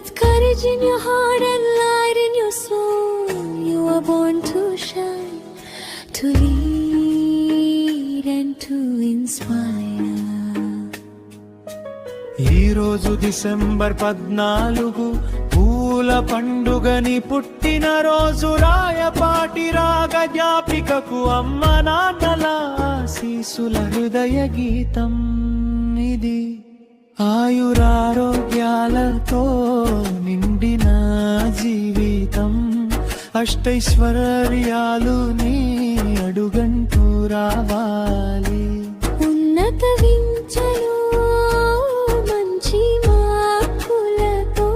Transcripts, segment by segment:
With courage in your heart and light in your soul, you are born to shine, to lead and to inspire. ఈ రోజు December 14 పూల పండుగని పుట్టిన రోజు. రాయపాటి రాగ జ్ఞాపికకు అమ్మ నాన్నల ఆశీసుల హృదయ గీతం ఇది. ఆయురారోగ్యాలతో నిండిన జీవితం, అష్టైశ్వర్యాలు నీ అడుగంటూ రావాలి. ఉన్నత వించలు మంచి మార్పులతో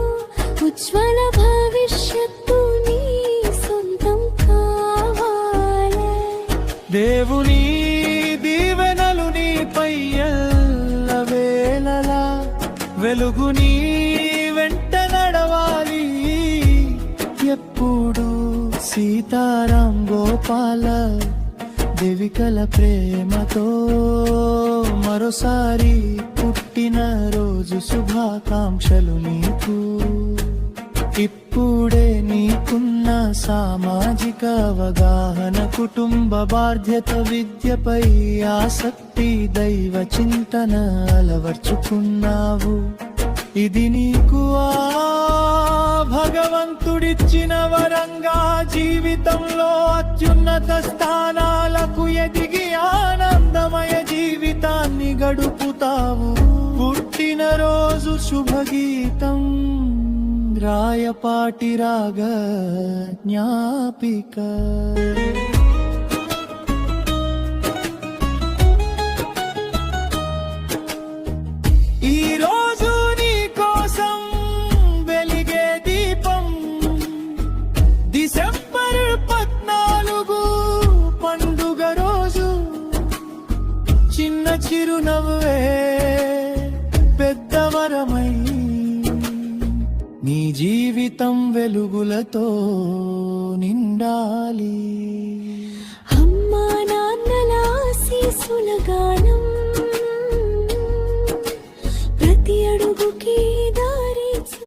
ఉజ్వల భవిష్యత్తు నీ సొంతం కావాలి. దేవుని దీవెనలు నీపై ఎల్లవేళలా, వెలుగు నీ వెంట నడవాలి ఎప్పుడు. సీతారాం గోపాల దేవికల ప్రేమతో మరోసారి పుట్టిన రోజు శుభాకాంక్షలు నీకు. ఇప్పుడే నీకున్న సామాజిక అవగాహన, కుటుంబ బాధ్యత, విద్యపై ఆసక్తి, దైవ చింతన అలవర్చుకున్నావు. ఇది నీకు ఆ భగవంతుడిచ్చిన వరంగా, జీవితంలో అత్యున్నత స్థానాలకు ఎదిగి ఆనందమయ జీవితాన్ని గడుపుతావు. పుట్టినరోజు శుభగీతం రాయపాటి రాగ జ్ఞాపిక. ఈ రోజు నీ కోసం వెలిగే దీపం, డిసెంబర్ 14 పండుగ రోజు. చిన్న చిరునవ్వే పెద్దవరమై నీ జీవితం వెలుగులతో నిండాలి. అమ్మా నాన్నల ఆశీస్సుల గానం